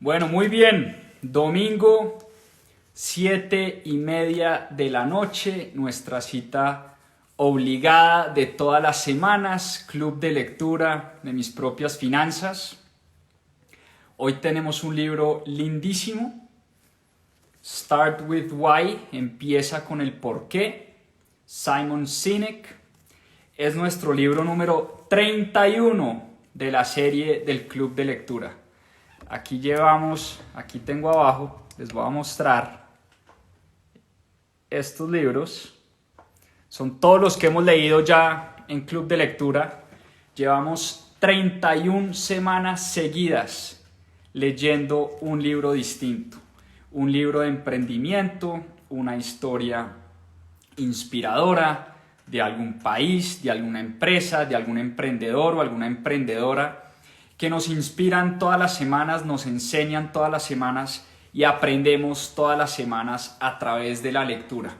Bueno, muy bien. Domingo, 7:30 de la noche, nuestra cita obligada de todas las semanas, club de lectura de mis propias finanzas. Hoy tenemos un libro lindísimo, Start with Why, empieza con el porqué, Simon Sinek. Es nuestro libro número 31 de la serie del club de lectura. Aquí tengo abajo, les voy a mostrar estos libros. Son todos los que hemos leído ya en club de lectura. Llevamos 31 semanas seguidas leyendo un libro distinto. Un libro de emprendimiento, una historia inspiradora de algún país, de alguna empresa, de algún emprendedor o alguna emprendedora que nos inspiran todas las semanas, nos enseñan todas las semanas y aprendemos todas las semanas a través de la lectura.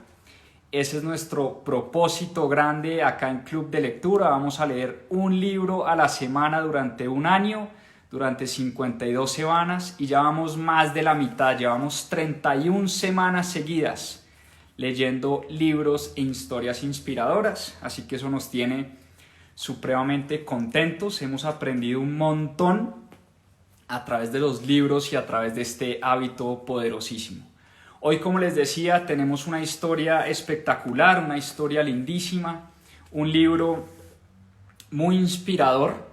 Ese es nuestro propósito grande acá en Club de Lectura. Vamos a leer un libro a la semana durante un año, durante 52 semanas, y ya vamos más de la mitad, llevamos 31 semanas seguidas leyendo libros e historias inspiradoras, así que eso nos tiene supremamente contentos. Hemos aprendido un montón a través de los libros y a través de este hábito poderosísimo. Hoy, como les decía, tenemos una historia espectacular, una historia lindísima, un libro muy inspirador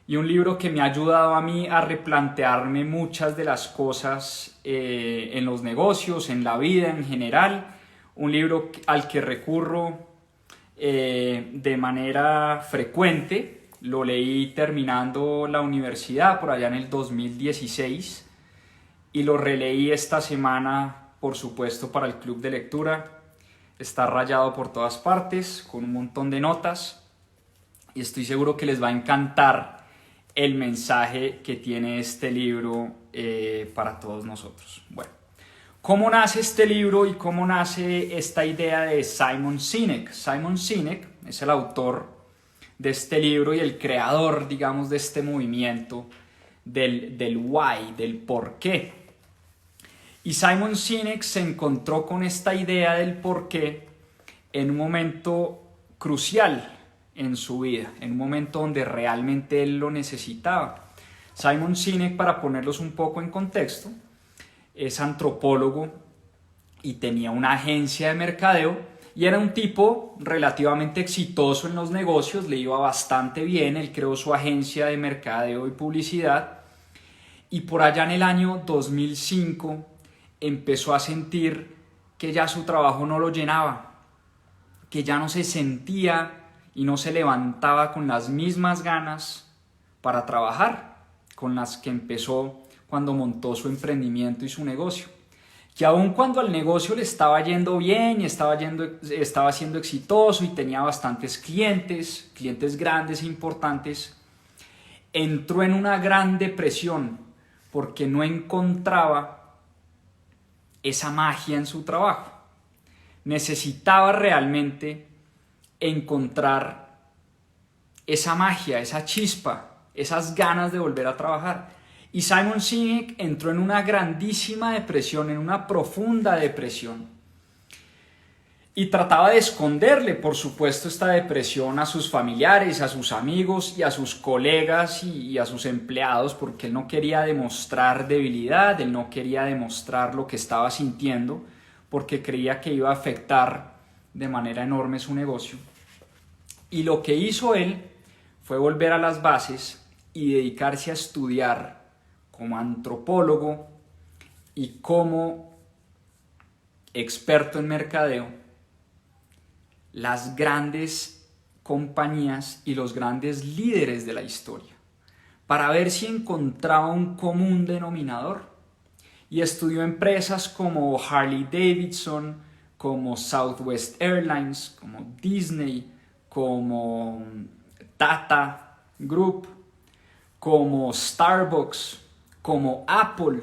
y un libro que me ha ayudado a mí a replantearme muchas de las cosas en los negocios, en la vida en general. Un libro al que recurro de manera frecuente. Lo leí terminando la universidad por allá en el 2016 y lo releí esta semana, por supuesto, para el club de lectura. Está rayado por todas partes con un montón de notas y estoy seguro que les va a encantar el mensaje que tiene este libro para todos nosotros. Bueno, ¿cómo nace este libro y cómo nace esta idea de Simon Sinek? Simon Sinek es el autor de este libro y el creador, digamos, de este movimiento del why, del por qué. Y Simon Sinek se encontró con esta idea del por qué en un momento crucial en su vida, en un momento donde realmente él lo necesitaba. Simon Sinek, para ponerlos un poco en contexto, es antropólogo y tenía una agencia de mercadeo y era un tipo relativamente exitoso en los negocios, le iba bastante bien. Él creó su agencia de mercadeo y publicidad y por allá en el año 2005 empezó a sentir que ya su trabajo no lo llenaba, que ya no se sentía y no se levantaba con las mismas ganas para trabajar con las que empezó cuando montó su emprendimiento y su negocio. Que aun cuando al negocio le estaba yendo bien y estaba siendo exitoso y tenía bastantes clientes grandes e importantes, entró en una gran depresión porque no encontraba esa magia en su trabajo. Necesitaba realmente encontrar esa magia, esa chispa, esas ganas de volver a trabajar. Y Simon Sinek entró en una grandísima depresión, en una profunda depresión. Y trataba de esconderle, por supuesto, esta depresión a sus familiares, a sus amigos y a sus colegas y a sus empleados, porque él no quería demostrar debilidad, él no quería demostrar lo que estaba sintiendo, porque creía que iba a afectar de manera enorme su negocio. Y lo que hizo él fue volver a las bases y dedicarse a estudiar como antropólogo y como experto en mercadeo las grandes compañías y los grandes líderes de la historia para ver si encontraba un común denominador. Y estudió empresas como Harley Davidson, como Southwest Airlines, como Disney, como Tata Group, como Starbucks, como Apple,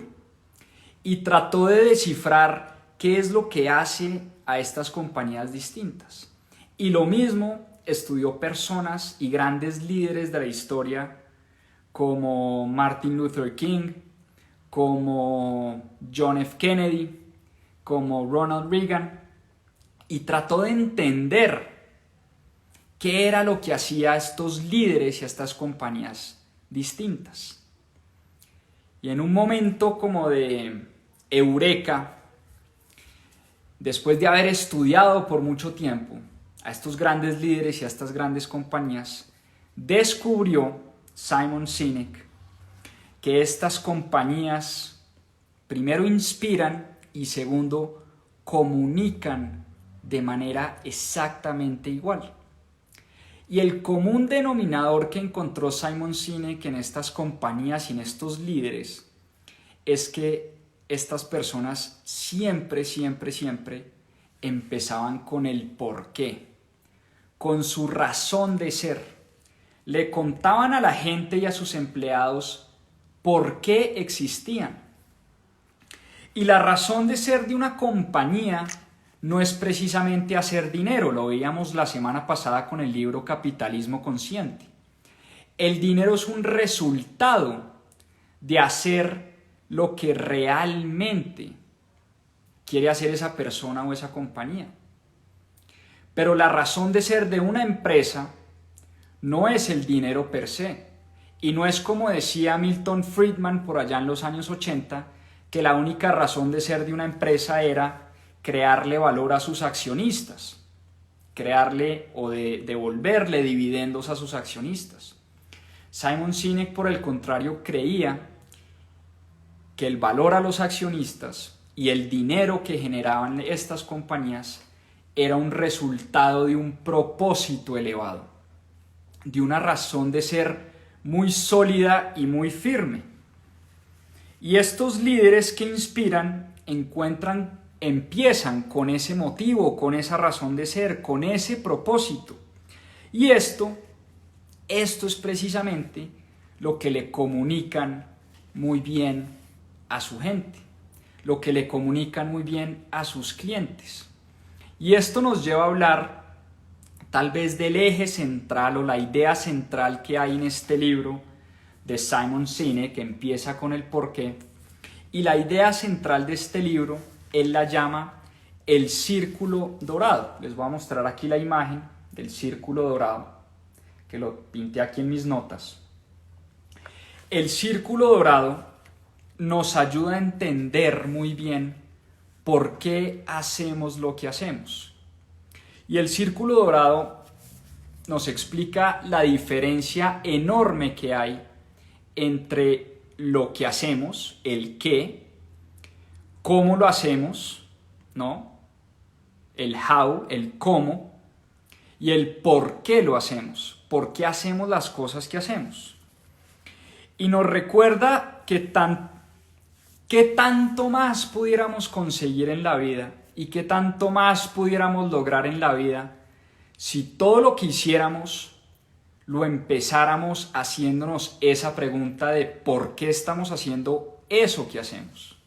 y trató de descifrar qué es lo que hace a estas compañías distintas. Y lo mismo estudió personas y grandes líderes de la historia como Martin Luther King, como John F. Kennedy, como Ronald Reagan, y trató de entender qué era lo que hacía a estos líderes y a estas compañías distintas. Y en un momento como de eureka, después de haber estudiado por mucho tiempo a estos grandes líderes y a estas grandes compañías, descubrió Simon Sinek que estas compañías primero inspiran y segundo comunican de manera exactamente igual. Y el común denominador que encontró Simon Sinek en estas compañías y en estos líderes es que estas personas siempre empezaban con el porqué, con su razón de ser. Le contaban a la gente y a sus empleados por qué existían. Y la razón de ser de una compañía no es precisamente hacer dinero, lo veíamos la semana pasada con el libro Capitalismo Consciente. El dinero es un resultado de hacer lo que realmente quiere hacer esa persona o esa compañía. Pero la razón de ser de una empresa no es el dinero per se. Y no es como decía Milton Friedman por allá en los años 80, que la única razón de ser de una empresa era crearle valor a sus accionistas, crearle o devolverle dividendos a sus accionistas. Simon Sinek, por el contrario, creía que el valor a los accionistas y el dinero que generaban estas compañías era un resultado de un propósito elevado, de una razón de ser muy sólida y muy firme. Y estos líderes que inspiran empiezan con ese motivo, con esa razón de ser, con ese propósito. Y esto es precisamente lo que le comunican muy bien a su gente, lo que le comunican muy bien a sus clientes. Y esto nos lleva a hablar tal vez del eje central o la idea central que hay en este libro de Simon Sinek, que empieza con el porqué. Y la idea central de este libro él la llama el círculo dorado. Les voy a mostrar aquí la imagen del círculo dorado, que lo pinté aquí en mis notas. El círculo dorado nos ayuda a entender muy bien por qué hacemos lo que hacemos. Y el círculo dorado nos explica la diferencia enorme que hay entre lo que hacemos, el qué, cómo lo hacemos, ¿no? El how, el cómo, y el por qué lo hacemos, por qué hacemos las cosas que hacemos. Y nos recuerda que qué tanto más pudiéramos conseguir en la vida y qué tanto más pudiéramos lograr en la vida si todo lo que hiciéramos lo empezáramos haciéndonos esa pregunta de por qué estamos haciendo eso que hacemos.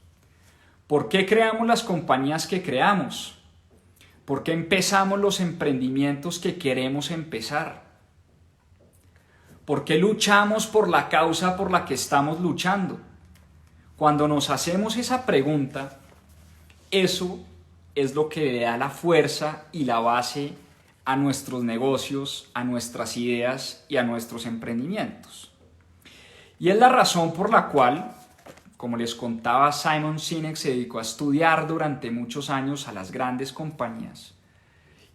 ¿Por qué creamos las compañías que creamos? ¿Por qué empezamos los emprendimientos que queremos empezar? ¿Por qué luchamos por la causa por la que estamos luchando? Cuando nos hacemos esa pregunta, eso es lo que le da la fuerza y la base a nuestros negocios, a nuestras ideas y a nuestros emprendimientos. Y es la razón por la cual, como les contaba, Simon Sinek se dedicó a estudiar durante muchos años a las grandes compañías.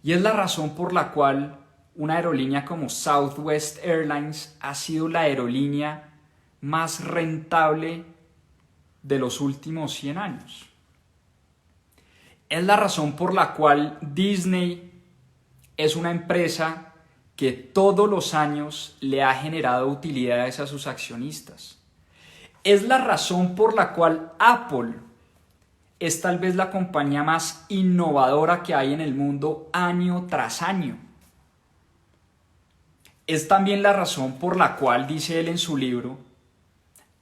Y es la razón por la cual una aerolínea como Southwest Airlines ha sido la aerolínea más rentable de los últimos 100 años. Es la razón por la cual Disney es una empresa que todos los años le ha generado utilidades a sus accionistas. Es la razón por la cual Apple es tal vez la compañía más innovadora que hay en el mundo año tras año. Es también la razón por la cual, dice él en su libro,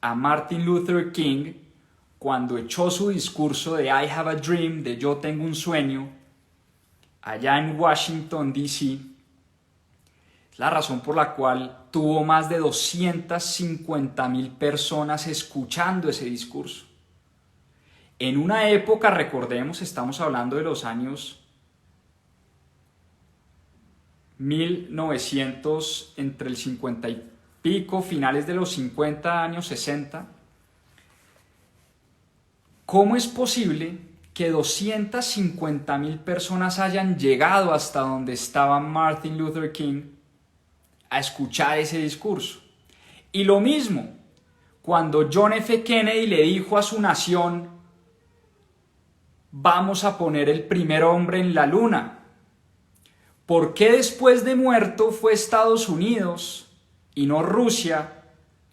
a Martin Luther King, cuando echó su discurso de I have a dream, de yo tengo un sueño, allá en Washington, D.C., la razón por la cual tuvo más de 250.000 personas escuchando ese discurso. En una época, recordemos, estamos hablando de los años 1900, entre el 50 y pico, finales de los 50, años 60. ¿Cómo es posible que 250.000 personas hayan llegado hasta donde estaba Martin Luther King a escuchar ese discurso? Y lo mismo, cuando John F. Kennedy le dijo a su nación: vamos a poner el primer hombre en la luna. ¿Por qué después de muerto fue Estados Unidos y no Rusia?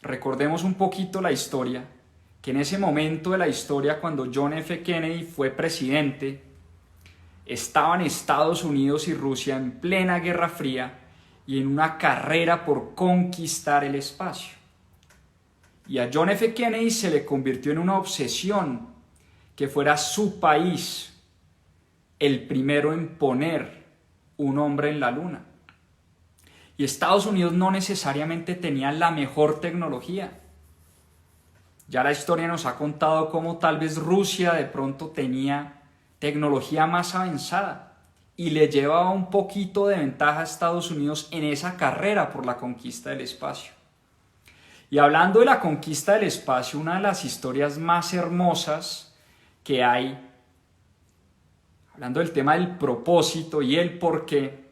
Recordemos un poquito la historia, que en ese momento de la historia, cuando John F. Kennedy fue presidente, estaban Estados Unidos y Rusia en plena Guerra Fría y en una carrera por conquistar el espacio. Y a John F. Kennedy se le convirtió en una obsesión que fuera su país el primero en poner un hombre en la luna. Y Estados Unidos no necesariamente tenía la mejor tecnología. Ya la historia nos ha contado cómo tal vez Rusia de pronto tenía tecnología más avanzada y le llevaba un poquito de ventaja a Estados Unidos en esa carrera por la conquista del espacio. Y hablando de la conquista del espacio, una de las historias más hermosas que hay, hablando del tema del propósito y el por qué,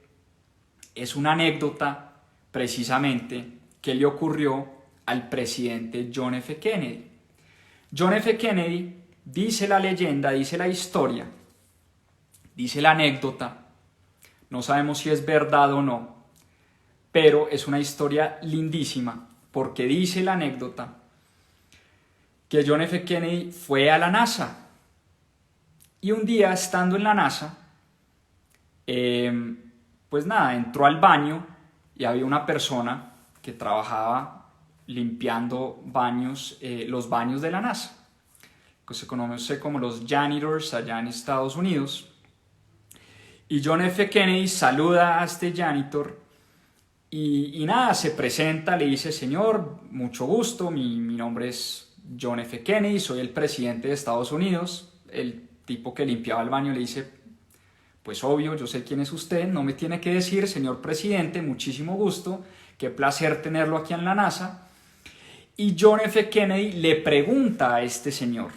es una anécdota precisamente que le ocurrió al presidente John F. Kennedy. John F. Kennedy, dice la leyenda, dice la historia, dice la anécdota, no sabemos si es verdad o no, pero es una historia lindísima, porque dice la anécdota que John F. Kennedy fue a la NASA. Y un día, estando en la NASA, pues nada, entró al baño y había una persona que trabajaba limpiando baños, los baños de la NASA, que se conoce como los janitors allá en Estados Unidos. Y John F. Kennedy saluda a este janitor y nada, se presenta, le dice: señor, mucho gusto, mi nombre es John F. Kennedy, soy el presidente de Estados Unidos. El tipo que limpiaba el baño le dice: pues obvio, yo sé quién es usted, no me tiene que decir, señor presidente, muchísimo gusto, qué placer tenerlo aquí en la NASA. Y John F. Kennedy le pregunta a este señor,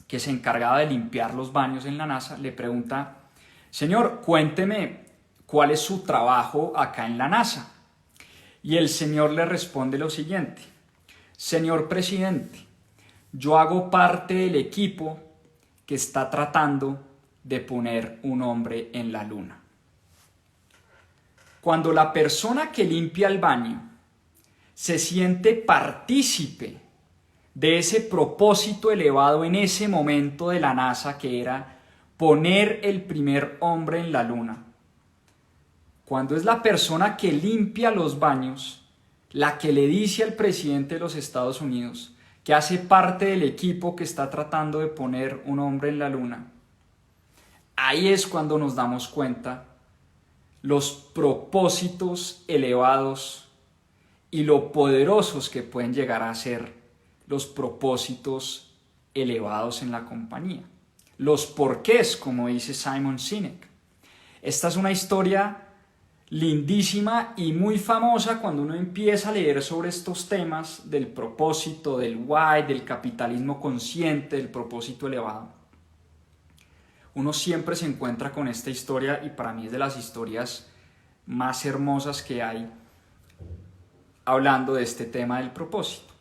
que se encargaba de limpiar los baños en la NASA, le pregunta: señor, cuénteme, ¿cuál es su trabajo acá en la NASA? Y el señor le responde lo siguiente: señor presidente, yo hago parte del equipo que está tratando de poner un hombre en la luna. Cuando la persona que limpia el baño se siente partícipe de ese propósito elevado en ese momento de la NASA, que era poner el primer hombre en la luna, cuando es la persona que limpia los baños la que le dice al presidente de los Estados Unidos que hace parte del equipo que está tratando de poner un hombre en la luna, ahí es cuando nos damos cuenta los propósitos elevados y lo poderosos que pueden llegar a ser los propósitos elevados en la compañía. Los porqués, como dice Simon Sinek. Esta es una historia lindísima y muy famosa cuando uno empieza a leer sobre estos temas del propósito, del why, del capitalismo consciente, del propósito elevado. Uno siempre se encuentra con esta historia y para mí es de las historias más hermosas que hay hablando de este tema del propósito.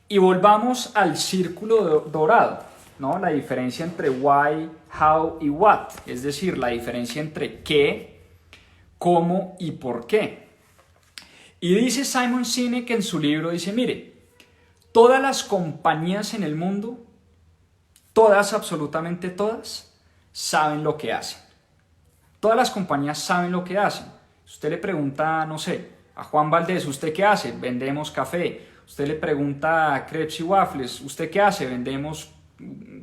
Y volvamos al círculo dorado, ¿no? La diferencia entre why, how y what, es decir, la diferencia entre qué, cómo y por qué. Y dice Simon Sinek en su libro, dice: mire, todas las compañías en el mundo, todas, absolutamente todas, saben lo que hacen. Todas las compañías saben lo que hacen. Usted le pregunta, no sé, a Juan Valdés: ¿usted qué hace? Vendemos café. Usted le pregunta a Crepes y Waffles: ¿usted qué hace? Vendemos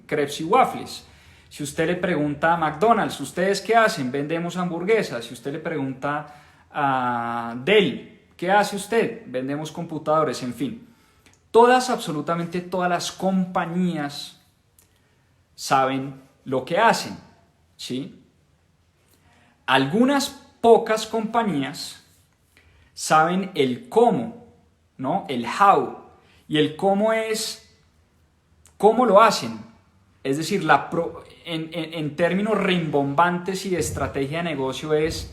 crepes y waffles. Si usted le pregunta a McDonald's: ¿ustedes qué hacen? Vendemos hamburguesas. Si usted le pregunta Dell. ¿Qué hace usted? Vendemos computadores, en fin. Todas, absolutamente todas las compañías saben lo que hacen, ¿sí? Algunas pocas compañías saben el cómo, ¿no? El how. Y el cómo es cómo lo hacen. Es decir, en términos rimbombantes y de estrategia de negocio es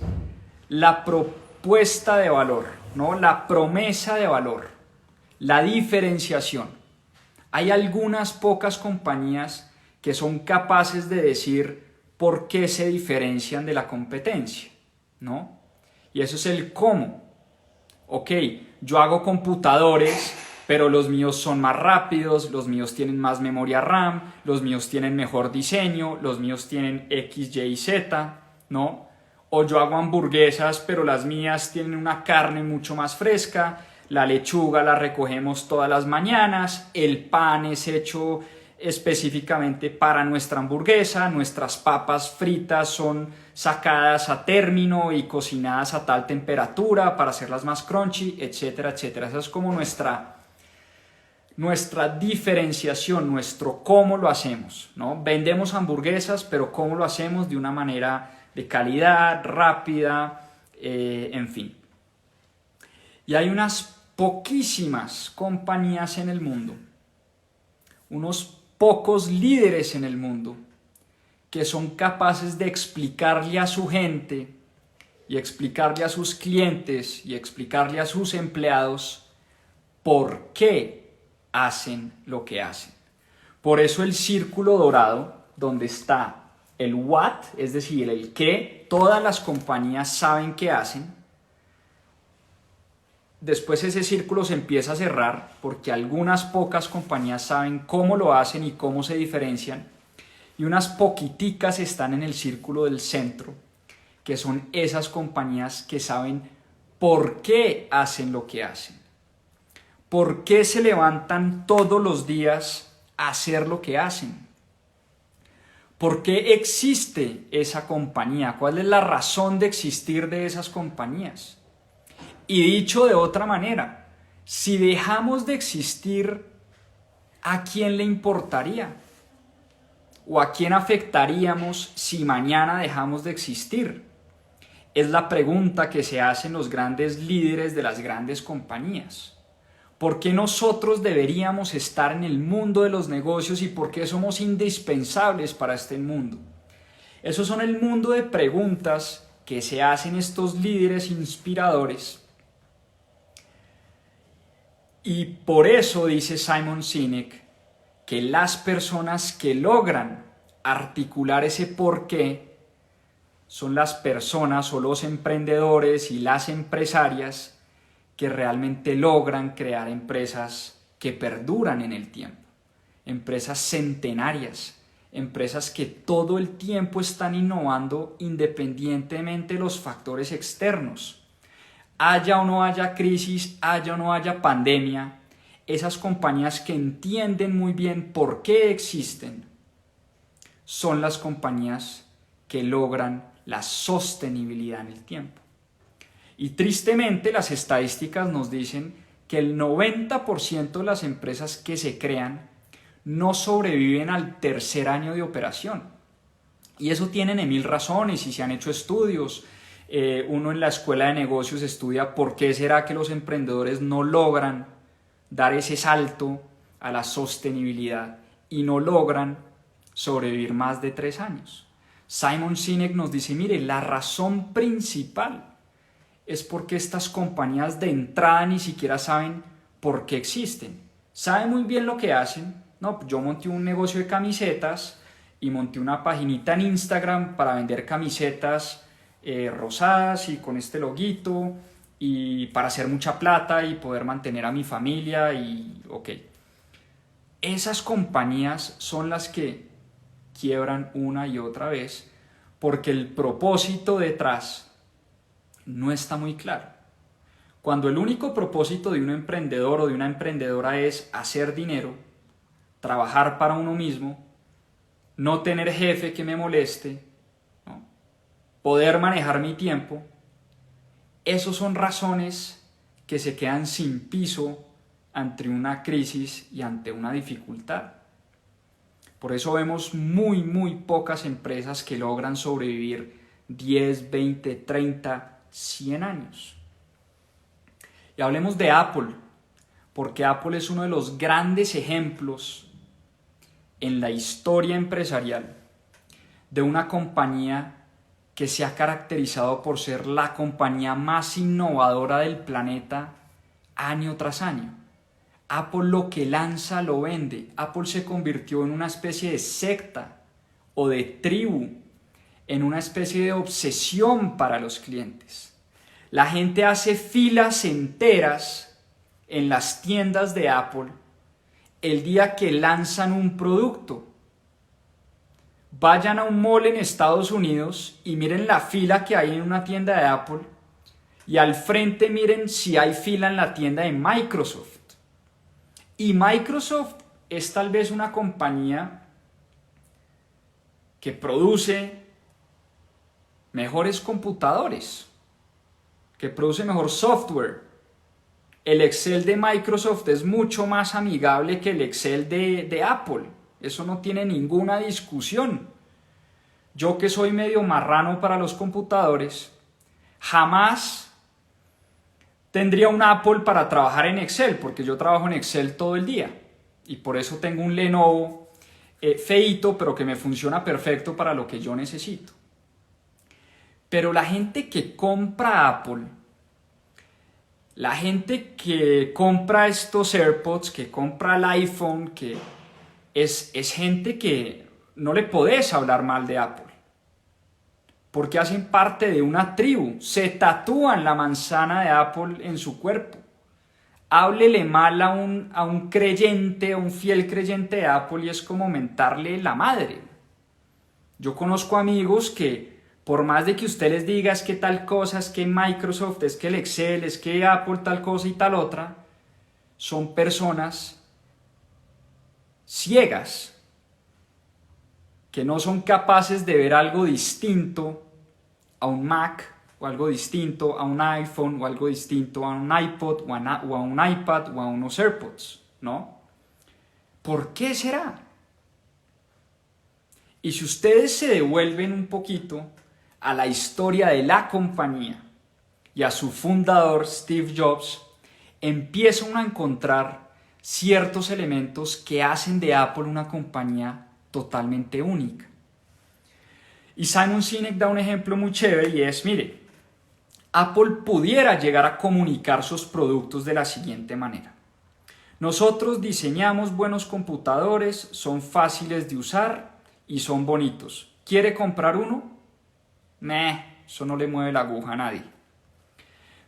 la propuesta de valor, ¿no? La promesa de valor, la diferenciación. Hay algunas pocas compañías que son capaces de decir por qué se diferencian de la competencia, ¿no? Y eso es el cómo. Ok, yo hago computadores, pero los míos son más rápidos, los míos tienen más memoria RAM, los míos tienen mejor diseño, los míos tienen X, Y y Z, ¿no? O yo hago hamburguesas, pero las mías tienen una carne mucho más fresca, la lechuga la recogemos todas las mañanas, el pan es hecho específicamente para nuestra hamburguesa, nuestras papas fritas son sacadas a término y cocinadas a tal temperatura para hacerlas más crunchy, etcétera, etcétera. Esa es como nuestra diferenciación, nuestro cómo lo hacemos, ¿no? Vendemos hamburguesas, pero cómo lo hacemos de una manera de calidad, rápida, en fin. Y hay unas poquísimas compañías en el mundo, unos pocos líderes en el mundo que son capaces de explicarle a su gente y explicarle a sus clientes y explicarle a sus empleados por qué hacen lo que hacen. Por eso el círculo dorado, donde está el what, es decir, el qué, todas las compañías saben qué hacen. Después ese círculo se empieza a cerrar porque algunas pocas compañías saben cómo lo hacen y cómo se diferencian, y unas poquiticas están en el círculo del centro, que son esas compañías que saben por qué hacen lo que hacen, por qué se levantan todos los días a hacer lo que hacen, por qué existe esa compañía, cuál es la razón de existir de esas compañías. Y dicho de otra manera, si dejamos de existir, ¿a quién le importaría? ¿O a quién afectaríamos si mañana dejamos de existir? Es la pregunta que se hacen los grandes líderes de las grandes compañías. ¿Por qué nosotros deberíamos estar en el mundo de los negocios y por qué somos indispensables para este mundo? Esos son el mundo de preguntas que se hacen estos líderes inspiradores. Y por eso dice Simon Sinek que las personas que logran articular ese porqué son las personas o los emprendedores y las empresarias que realmente logran crear empresas que perduran en el tiempo, empresas centenarias, empresas que todo el tiempo están innovando independientemente de los factores externos. Haya o no haya crisis, haya o no haya pandemia, esas compañías que entienden muy bien por qué existen son las compañías que logran la sostenibilidad en el tiempo. Y tristemente las estadísticas nos dicen que el 90% de las empresas que se crean no sobreviven al tercer año de operación. Y eso tiene mil razones y se han hecho estudios. Uno en la escuela de negocios estudia por qué será que los emprendedores no logran dar ese salto a la sostenibilidad y no logran sobrevivir más de 3 años. Simon Sinek nos dice, mire, la razón principal es porque estas compañías de entrada ni siquiera saben por qué existen. Saben muy bien lo que hacen. No, yo monté un negocio de camisetas y monté una paginita en Instagram para vender camisetas rosadas y con este loguito y para hacer mucha plata y poder mantener a mi familia y ok. Esas compañías son las que quiebran una y otra vez porque el propósito detrás no está muy claro. Cuando el único propósito de un emprendedor o de una emprendedora es hacer dinero, trabajar para uno mismo, no tener jefe que me moleste, ¿no? Poder manejar mi tiempo, Esos son razones que se quedan sin piso ante una crisis y ante una dificultad. Por eso vemos muy pocas empresas que logran sobrevivir 10, 20, 30, 100 años. Y hablemos de Apple, porque Apple es uno de los grandes ejemplos en la historia empresarial de una compañía que se ha caracterizado por ser la compañía más innovadora del planeta año tras año. Apple lo que lanza lo vende. Apple se convirtió en una especie de secta o de tribu, en una especie de obsesión para los clientes. La gente hace filas enteras en las tiendas de Apple el día que lanzan un producto. Vayan a un mall en Estados Unidos y miren la fila que hay en una tienda de Apple y al frente miren si hay fila en la tienda de Microsoft. Y Microsoft es tal vez una compañía que produce mejores computadores, que produce mejor software. El Excel de Microsoft es mucho más amigable que el Excel de Apple. Eso no tiene ninguna discusión. Yo que soy medio marrano para los computadores, jamás tendría un Apple para trabajar en Excel, porque yo trabajo en Excel todo el día. Y por eso tengo un Lenovo feíto, pero que me funciona perfecto para lo que yo necesito. Pero la gente que compra Apple, la gente que compra estos AirPods, que compra el iPhone, que es gente que no le podés hablar mal de Apple, porque hacen parte de una tribu, se tatúan la manzana de Apple en su cuerpo. Háblele mal a un creyente, a un fiel creyente de Apple y es como mentarle la madre. Yo conozco amigos que por más de que usted les diga es que tal cosa, es que Microsoft, es que el Excel, es que Apple tal cosa y tal otra, son personas ciegas que no son capaces de ver algo distinto a un Mac o algo distinto a un iPhone o algo distinto a un iPod o a un iPad o a unos AirPods, ¿no? ¿Por qué será? Y si ustedes se devuelven un poquito a la historia de la compañía y a su fundador Steve Jobs, empiezan a encontrar ciertos elementos que hacen de Apple una compañía totalmente única. Y Simon Sinek da un ejemplo muy chévere y es, mire, Apple pudiera llegar a comunicar sus productos de la siguiente manera. Nosotros diseñamos buenos computadores, son fáciles de usar y son bonitos. ¿Quiere comprar uno? Eso no le mueve la aguja a nadie.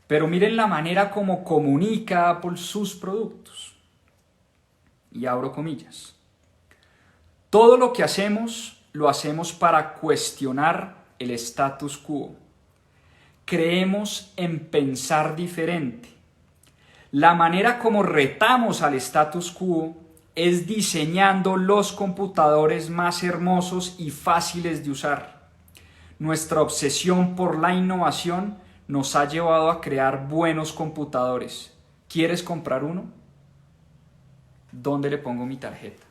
Pero miren la manera como comunica Apple sus productos. Y abro comillas. Todo lo que hacemos, lo hacemos para cuestionar el status quo. Creemos en pensar diferente. La manera como retamos al status quo es diseñando los computadores más hermosos y fáciles de usar. Nuestra obsesión por la innovación nos ha llevado a crear buenos computadores. ¿Quieres comprar uno? ¿Dónde le pongo mi tarjeta?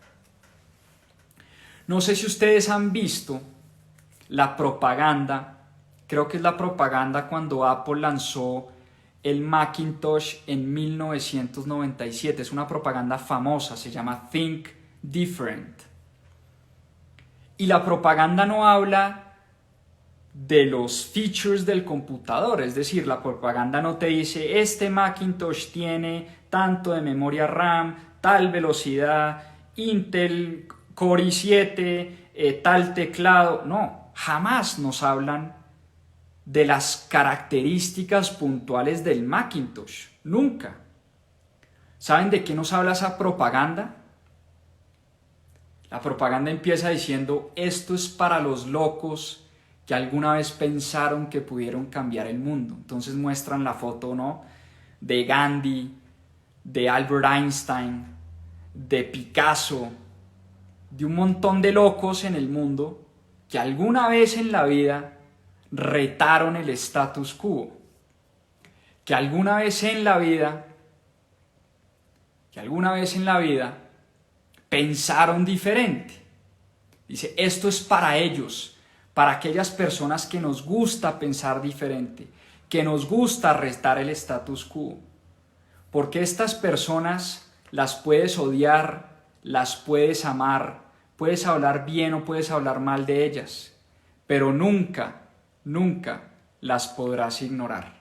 No sé si ustedes han visto la propaganda, creo que es la propaganda cuando Apple lanzó el Macintosh en 1997. Es una propaganda famosa, se llama Think Different. Y la propaganda no habla de los features del computador, es decir, la propaganda no te dice este Macintosh tiene tanto de memoria RAM, tal velocidad, Intel Core i7, tal teclado. No, jamás nos hablan de las características puntuales del Macintosh, nunca. ¿Saben de qué nos habla esa propaganda? La propaganda empieza diciendo, esto es para los locos que alguna vez pensaron que pudieron cambiar el mundo. Entonces muestran la foto, ¿no?, de Gandhi, de Albert Einstein, de Picasso, de un montón de locos en el mundo que alguna vez en la vida retaron el status quo. que alguna vez en la vida pensaron diferente. Dice, esto es para ellos, para aquellas personas que nos gusta pensar diferente, que nos gusta restar el status quo. Porque estas personas las puedes odiar, las puedes amar, puedes hablar bien o puedes hablar mal de ellas, pero nunca, nunca las podrás ignorar.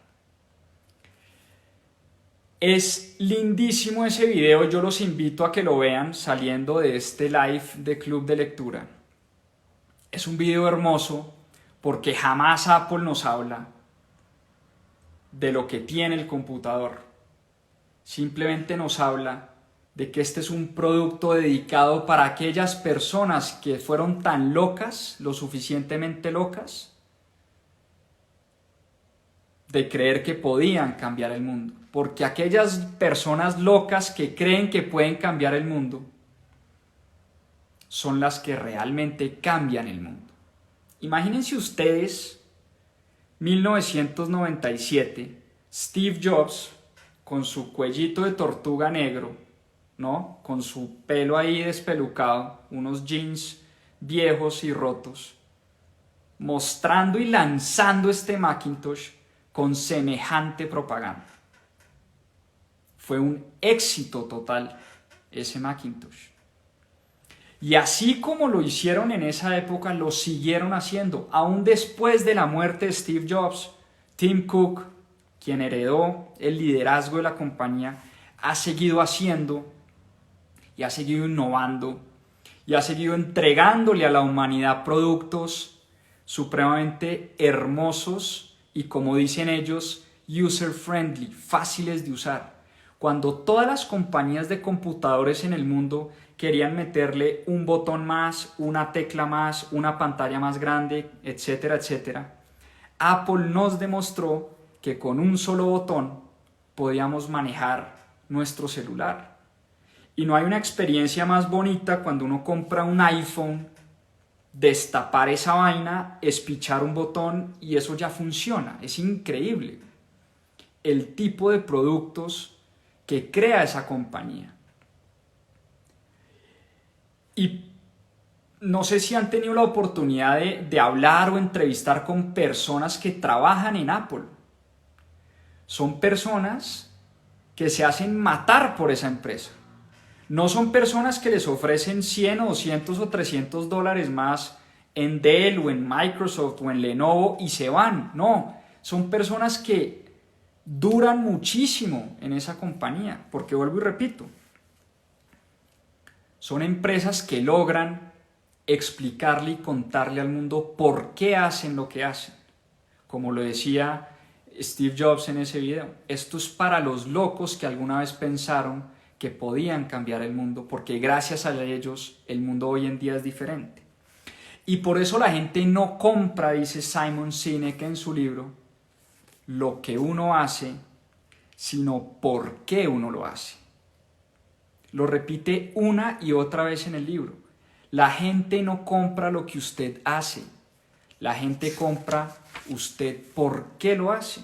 Es lindísimo ese video, yo los invito a que lo vean saliendo de este live de Club de Lectura. Es un video hermoso porque jamás Apple nos habla de lo que tiene el computador. Simplemente nos habla de que este es un producto dedicado para aquellas personas que fueron tan locas, lo suficientemente locas, de creer que podían cambiar el mundo. Porque aquellas personas locas que creen que pueden cambiar el mundo son las que realmente cambian el mundo. Imagínense ustedes, 1997, Steve Jobs, con su cuellito de tortuga negro, ¿no? Con su pelo ahí despelucado, unos jeans viejos y rotos, mostrando y lanzando este Macintosh con semejante propaganda. Fue un éxito total ese Macintosh. Y así como lo hicieron en esa época, lo siguieron haciendo. Aún después de la muerte de Steve Jobs, Tim Cook, quien heredó el liderazgo de la compañía, ha seguido haciendo y ha seguido innovando y ha seguido entregándole a la humanidad productos supremamente hermosos y, como dicen ellos, user-friendly, fáciles de usar. Cuando todas las compañías de computadores en el mundo querían meterle un botón más, una tecla más, una pantalla más grande, etcétera, etcétera, Apple nos demostró que con un solo botón podíamos manejar nuestro celular. Y no hay una experiencia más bonita cuando uno compra un iPhone, destapar esa vaina, espichar un botón y eso ya funciona. Es increíble el tipo de productos que crea esa compañía. Y no sé si han tenido la oportunidad de hablar o entrevistar con personas que trabajan en Apple. Son personas que se hacen matar por esa empresa. No son personas que les ofrecen 100 o 200 o 300 dólares más en Dell o en Microsoft o en Lenovo y se van. No, son personas que duran muchísimo en esa compañía, porque vuelvo y repito, son empresas que logran explicarle y contarle al mundo por qué hacen lo que hacen. Como lo decía Steve Jobs en ese video, esto es para los locos que alguna vez pensaron que podían cambiar el mundo, porque gracias a ellos el mundo hoy en día es diferente. Y por eso la gente no compra, dice Simon Sinek en su libro, lo que uno hace, sino por qué uno lo hace. Lo repite una y otra vez en el libro. La gente no compra lo que usted hace, la gente compra usted por qué lo hace.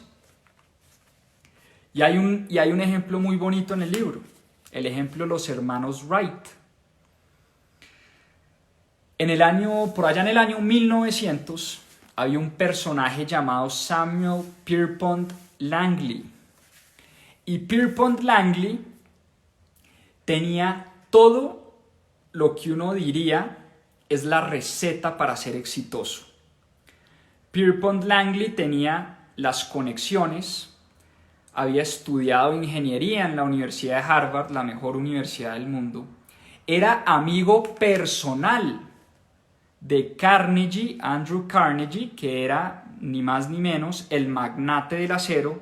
Y hay un ejemplo muy bonito en el libro, el ejemplo de los hermanos Wright. Por allá en el año 1900, había un personaje llamado Samuel Pierpont Langley. Y Pierpont Langley tenía todo lo que uno diría es la receta para ser exitoso. Pierpont Langley tenía las conexiones, había estudiado ingeniería en la Universidad de Harvard, la mejor universidad del mundo. Era amigo personal de Carnegie, Andrew Carnegie, que era ni más ni menos el magnate del acero,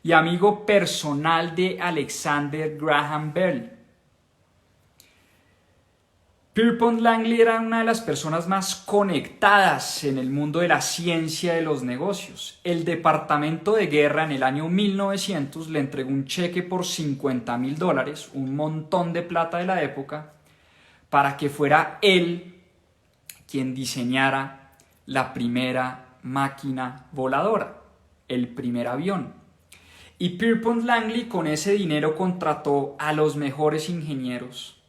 y amigo personal de Alexander Graham Bell. Pierpont Langley era una de las personas más conectadas en el mundo de la ciencia de los negocios. El Departamento de Guerra en el año 1900 le entregó un cheque por $50,000, un montón de plata de la época, para que fuera él quien diseñara la primera máquina voladora, el primer avión. Y Pierpont Langley con ese dinero contrató a los mejores ingenieros,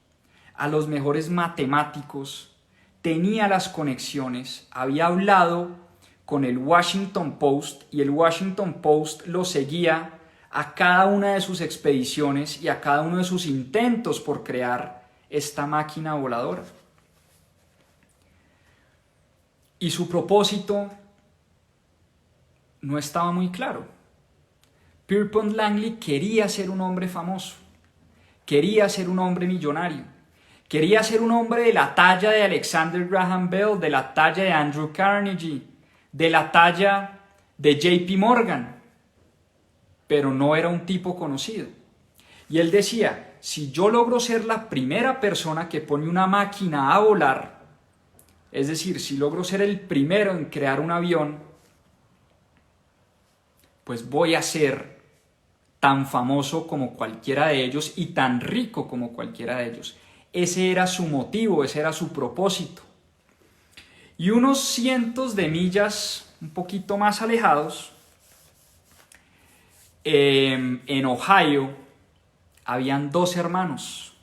a los mejores matemáticos, tenía las conexiones, había hablado con el Washington Post y el Washington Post lo seguía a cada una de sus expediciones y a cada uno de sus intentos por crear esta máquina voladora. Y su propósito no estaba muy claro. Pierpont Langley quería ser un hombre famoso, quería ser un hombre millonario, quería ser un hombre de la talla de Alexander Graham Bell, de la talla de Andrew Carnegie, de la talla de JP Morgan, pero no era un tipo conocido. Y él decía, si yo logro ser la primera persona que pone una máquina a volar, es decir, si logro ser el primero en crear un avión, pues voy a ser tan famoso como cualquiera de ellos y tan rico como cualquiera de ellos. Ese era su motivo, ese era su propósito. Y unos cientos de millas, un poquito más alejados, en Ohio, habían dos hermanos,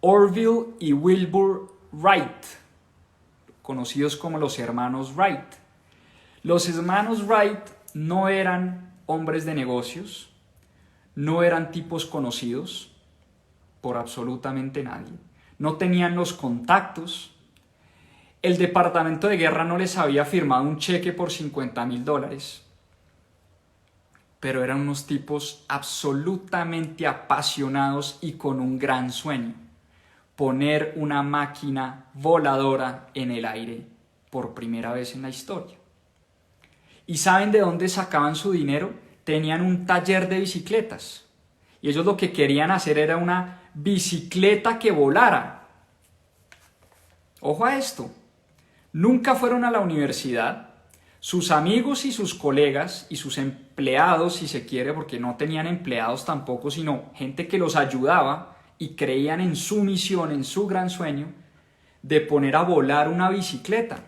Orville y Wilbur Wright, conocidos como los hermanos Wright. Los hermanos Wright no eran hombres de negocios, no eran tipos conocidos por absolutamente nadie, no tenían los contactos. El Departamento de Guerra no les había firmado un cheque por $50,000, pero eran unos tipos absolutamente apasionados y con un gran sueño: poner una máquina voladora en el aire por primera vez en la historia. ¿Y saben de dónde sacaban su dinero? Tenían un taller de bicicletas y ellos lo que querían hacer era una bicicleta que volara. Ojo a esto, nunca fueron a la universidad. Sus amigos y sus colegas y sus empleados, si se quiere, porque no tenían empleados tampoco, sino gente que los ayudaba y creían en su misión, en su gran sueño de poner a volar una bicicleta.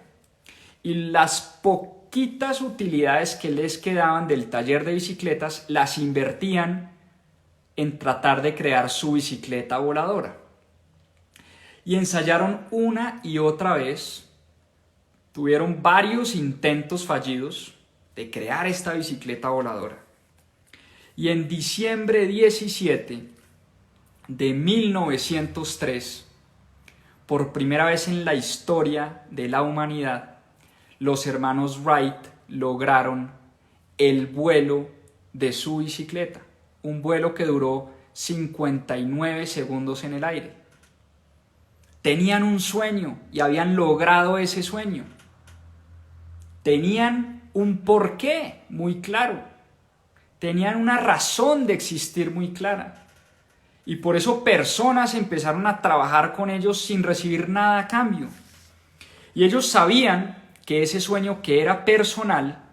Y las poquitas utilidades que les quedaban del taller de bicicletas las invertían en tratar de crear su bicicleta voladora. Y ensayaron una y otra vez. Tuvieron varios intentos fallidos de crear esta bicicleta voladora. Y en diciembre 17 de 1903, por primera vez en la historia de la humanidad, los hermanos Wright lograron el vuelo de su bicicleta. Un vuelo que duró 59 segundos en el aire. Tenían un sueño y habían logrado ese sueño. Tenían un porqué muy claro. Tenían una razón de existir muy clara. Y por eso personas empezaron a trabajar con ellos sin recibir nada a cambio. Y ellos sabían que ese sueño que era personal,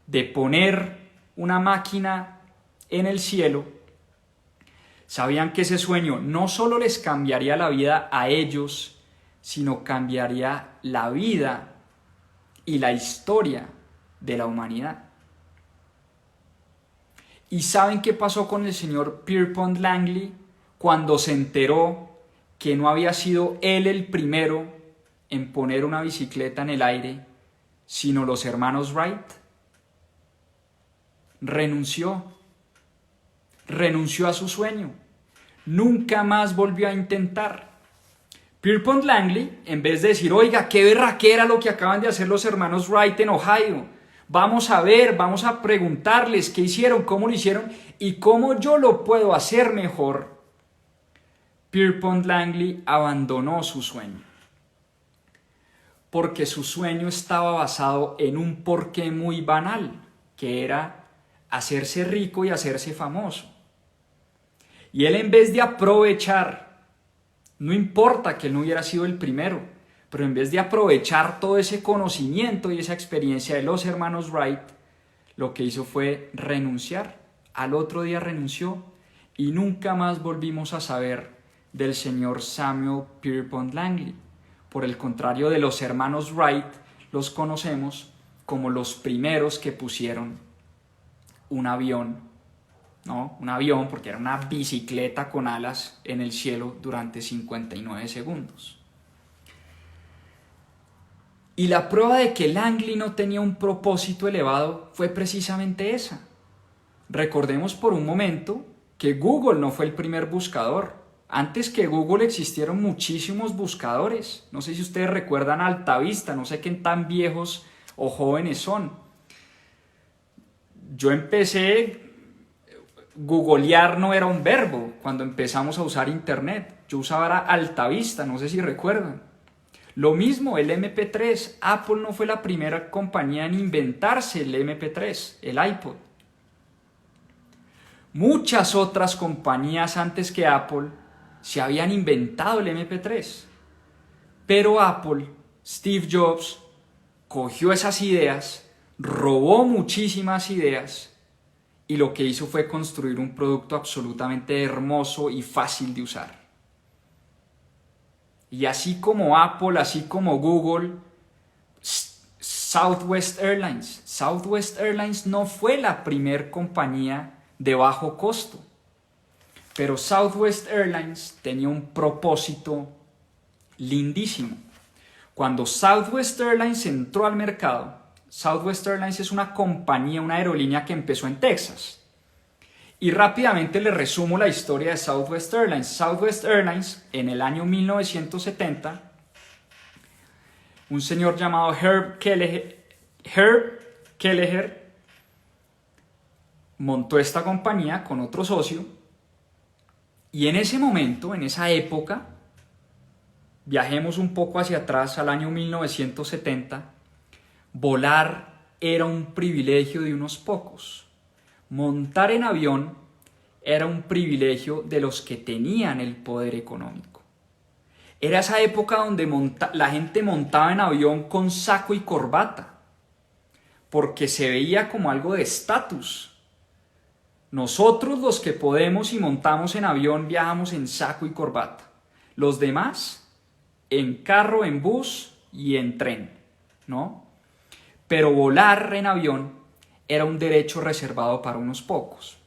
de poner una máquina en el cielo, sabían que ese sueño no solo les cambiaría la vida a ellos, sino cambiaría la vida y la historia de la humanidad. ¿Y saben qué pasó con el señor Pierpont Langley cuando se enteró que no había sido él el primero en poner una bicicleta en el aire, sino los hermanos Wright? Renunció a su sueño, nunca más volvió a intentar. Pierpont Langley, en vez de decir, oiga, qué berraquera lo que acaban de hacer los hermanos Wright en Ohio, vamos a ver, vamos a preguntarles qué hicieron, cómo lo hicieron y cómo yo lo puedo hacer mejor, Pierpont Langley abandonó su sueño. Porque su sueño estaba basado en un porqué muy banal, que era hacerse rico y hacerse famoso. Y él, en vez de aprovechar, no importa que él no hubiera sido el primero, pero en vez de aprovechar todo ese conocimiento y esa experiencia de los hermanos Wright, lo que hizo fue renunciar. Al otro día renunció y nunca más volvimos a saber del señor Samuel Pierpont Langley. Por el contrario de los hermanos Wright, los conocemos como los primeros que pusieron un avión ¿no? Un avión, porque era una bicicleta con alas en el cielo durante 59 segundos. Y la prueba de que Langley no tenía un propósito elevado fue precisamente esa. Recordemos por un momento que Google no fue el primer buscador. Antes que Google existieron muchísimos buscadores. No sé si ustedes recuerdan Altavista, no sé qué tan viejos o jóvenes son. Yo empecé, googlear no era un verbo cuando empezamos a usar internet. Yo usaba era Altavista, no sé si recuerdan. Lo mismo el MP3. Apple no fue la primera compañía en inventarse el MP3, el iPod. Muchas otras compañías antes que Apple se habían inventado el MP3. Pero Apple, Steve Jobs, cogió esas ideas, robó muchísimas ideas y lo que hizo fue construir un producto absolutamente hermoso y fácil de usar. Y así como Apple, así como Google, Southwest Airlines no fue la primer compañía de bajo costo, pero Southwest Airlines tenía un propósito lindísimo. Cuando Southwest Airlines entró al mercado, Southwest Airlines es una compañía, una aerolínea que empezó en Texas. Y rápidamente les resumo la historia de Southwest Airlines. Southwest Airlines, en el año 1970, un señor llamado Herb Kelleher montó esta compañía con otro socio. Y en ese momento, en esa época, viajemos un poco hacia atrás al año 1970, volar era un privilegio de unos pocos. Montar en avión era un privilegio de los que tenían el poder económico. Era esa época donde la gente montaba en avión con saco y corbata, porque se veía como algo de estatus. Nosotros los que podemos y montamos en avión viajamos en saco y corbata. Los demás en carro, en bus y en tren, ¿no? Pero volar en avión era un derecho reservado para unos pocos.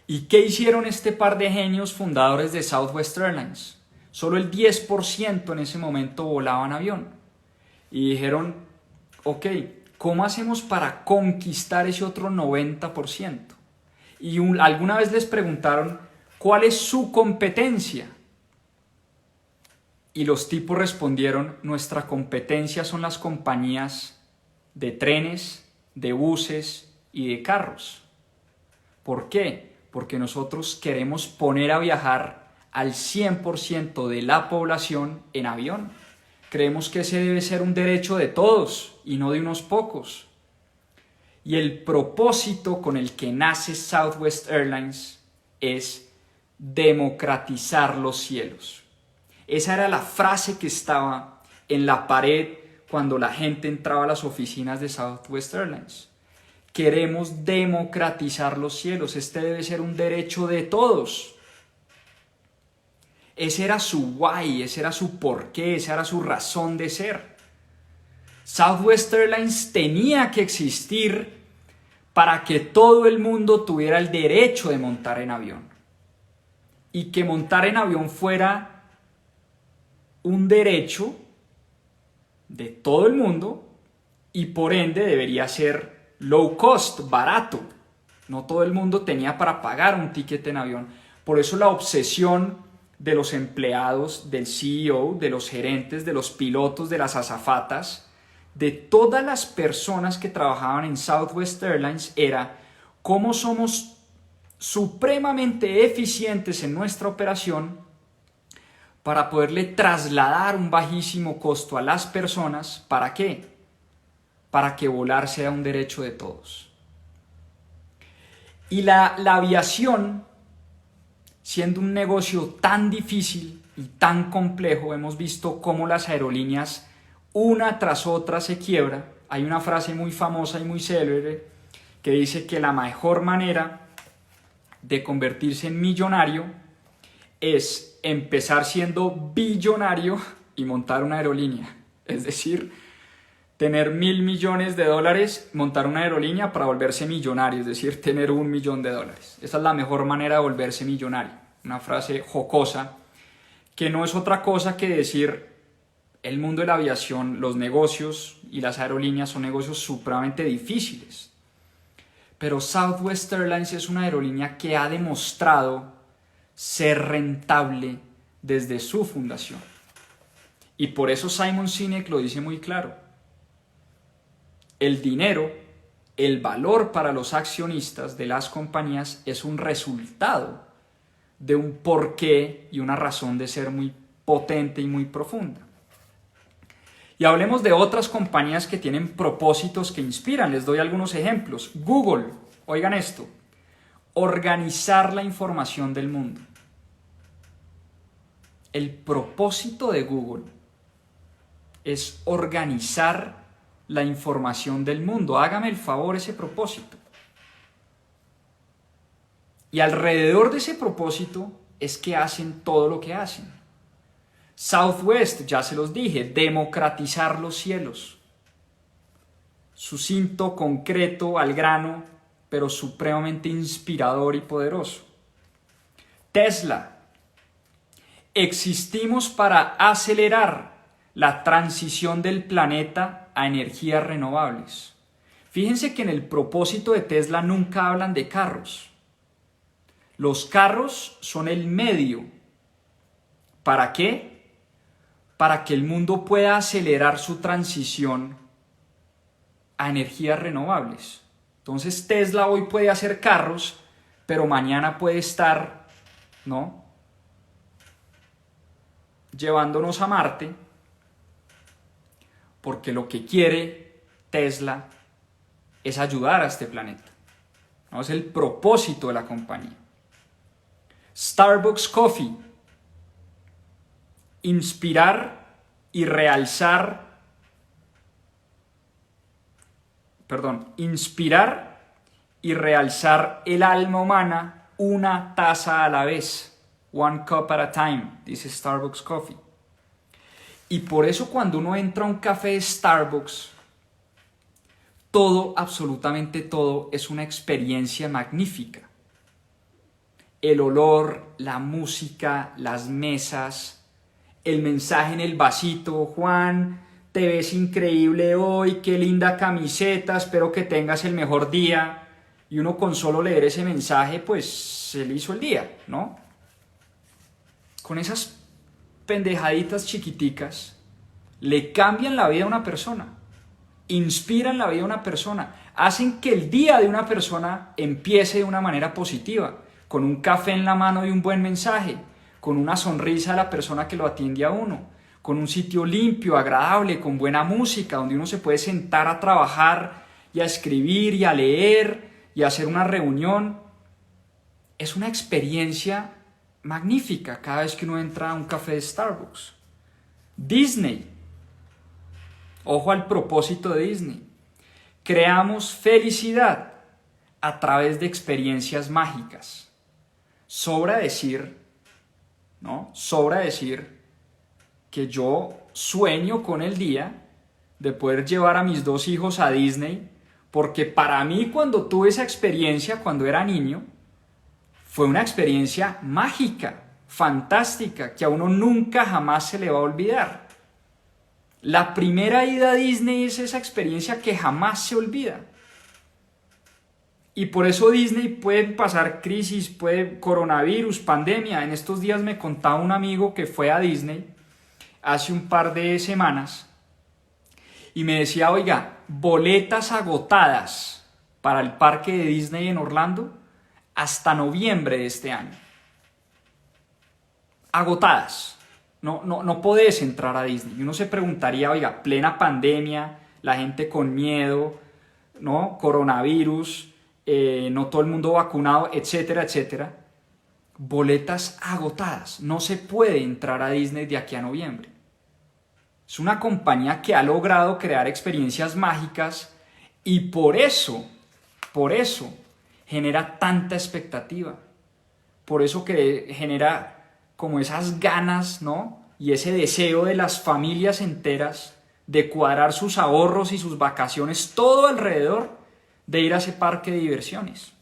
¿Y qué hicieron este par de genios fundadores de Southwest Airlines? Solo el 10% en ese momento volaba en avión. Y dijeron, ok, ¿cómo hacemos para conquistar ese otro 90%? Y alguna vez les preguntaron, ¿cuál es su competencia? Y los tipos respondieron, nuestra competencia son las compañías de trenes, de buses y de carros. ¿Por qué? Porque nosotros queremos poner a viajar al 100% de la población en avión. Creemos que ese debe ser un derecho de todos y no de unos pocos. Y el propósito con el que nace Southwest Airlines es democratizar los cielos. Esa era la frase que estaba en la pared cuando la gente entraba a las oficinas de Southwest Airlines. Queremos democratizar los cielos. Este debe ser un derecho de todos. Ese era su why, ese era su porqué, esa era su razón de ser. Southwest Airlines tenía que existir para que todo el mundo tuviera el derecho de montar en avión. Y que montar en avión fuera un derecho de todo el mundo y por ende debería ser low cost, barato. No todo el mundo tenía para pagar un ticket en avión. Por eso la obsesión de los empleados, del CEO, de los gerentes, de los pilotos, de las azafatas, de todas las personas que trabajaban en Southwest Airlines era cómo somos supremamente eficientes en nuestra operación para poderle trasladar un bajísimo costo a las personas. ¿Para qué? Para que volar sea un derecho de todos. Y la aviación, siendo un negocio tan difícil y tan complejo, hemos visto cómo las aerolíneas una tras otra se quiebran. Hay una frase muy famosa y muy célebre que dice que la mejor manera de convertirse en millonario es empezar siendo billonario y montar una aerolínea. Es decir, tener 1.000 millones de dólares, montar una aerolínea para volverse millonario, es decir, tener 1 millón de dólares. Esa es la mejor manera de volverse millonario. Una frase jocosa que no es otra cosa que decir el mundo de la aviación, los negocios y las aerolíneas son negocios supremamente difíciles. Pero Southwest Airlines es una aerolínea que ha demostrado ser rentable desde su fundación. Y por eso Simon Sinek lo dice muy claro. El dinero, el valor para los accionistas de las compañías es un resultado de un porqué y una razón de ser muy potente y muy profunda. Y hablemos de otras compañías que tienen propósitos que inspiran. Les doy algunos ejemplos. Google, oigan esto, organizar la información del mundo. El propósito de Google es organizar la información del mundo. Hágame el favor ese propósito. Y alrededor de ese propósito es que hacen todo lo que hacen. Southwest, ya se los dije, democratizar los cielos. Sucinto, concreto, al grano, pero supremamente inspirador y poderoso. Tesla, existimos para acelerar la transición del planeta a energías renovables. Fíjense que en el propósito de Tesla nunca hablan de carros. Los carros son el medio. ¿Para qué? Para que el mundo pueda acelerar su transición a energías renovables. Entonces Tesla hoy puede hacer carros, pero mañana puede estar, ¿no?, llevándonos a Marte, porque lo que quiere Tesla es ayudar a este planeta. ¿No? Es el propósito de la compañía. Starbucks Coffee, inspirar y realzar, inspirar y realzar el alma humana una taza a la vez. One cup at a time, dice Starbucks Coffee. Y por eso cuando uno entra a un café de Starbucks, todo, absolutamente todo, es una experiencia magnífica. El olor, la música, las mesas, el mensaje en el vasito. Juan, te ves increíble hoy, qué linda camiseta, espero que tengas el mejor día. Y uno con solo leer ese mensaje, pues se le hizo el día, ¿no? Con esas pendejaditas chiquiticas, le cambian la vida a una persona, inspiran la vida a una persona, hacen que el día de una persona empiece de una manera positiva, con un café en la mano y un buen mensaje, con una sonrisa de la persona que lo atiende a uno, con un sitio limpio, agradable, con buena música, donde uno se puede sentar a trabajar y a escribir y a leer y a hacer una reunión. Es una experiencia magnífica cada vez que uno entra a un café de Starbucks. Disney. Ojo al propósito de Disney. Creamos felicidad a través de experiencias mágicas. Sobra decir, ¿no? Sobra decir que yo sueño con el día de poder llevar a mis 2 hijos a Disney, porque para mí cuando tuve esa experiencia cuando era niño, fue una experiencia mágica, fantástica, que a uno nunca jamás se le va a olvidar. La primera ida a Disney es esa experiencia que jamás se olvida. Y por eso Disney puede pasar crisis, puede coronavirus, pandemia. En estos días me contaba un amigo que fue a Disney hace un par de semanas y me decía, oiga, boletas agotadas para el parque de Disney en Orlando hasta noviembre de este año. Agotadas. No podés entrar a Disney. Y uno se preguntaría, oiga, plena pandemia, la gente con miedo, ¿no? Coronavirus, no todo el mundo vacunado, etcétera, etcétera. Boletas agotadas. No se puede entrar a Disney de aquí a noviembre. Es una compañía que ha logrado crear experiencias mágicas y por eso genera tanta expectativa. Por eso que genera como esas ganas, ¿no? Y ese deseo de las familias enteras de cuadrar sus ahorros y sus vacaciones todo alrededor de ir a ese parque de diversiones.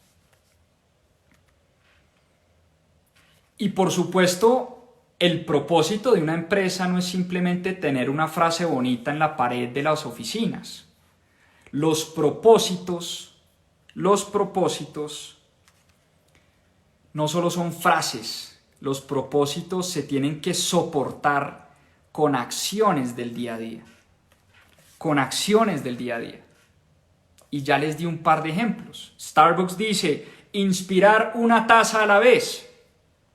Y por supuesto, el propósito de una empresa no es simplemente tener una frase bonita en la pared de las oficinas. Los propósitos no solo son frases, los propósitos se tienen que soportar con acciones del día a día. Con acciones del día a día. Y ya les di un par de ejemplos. Starbucks dice, inspirar una taza a la vez.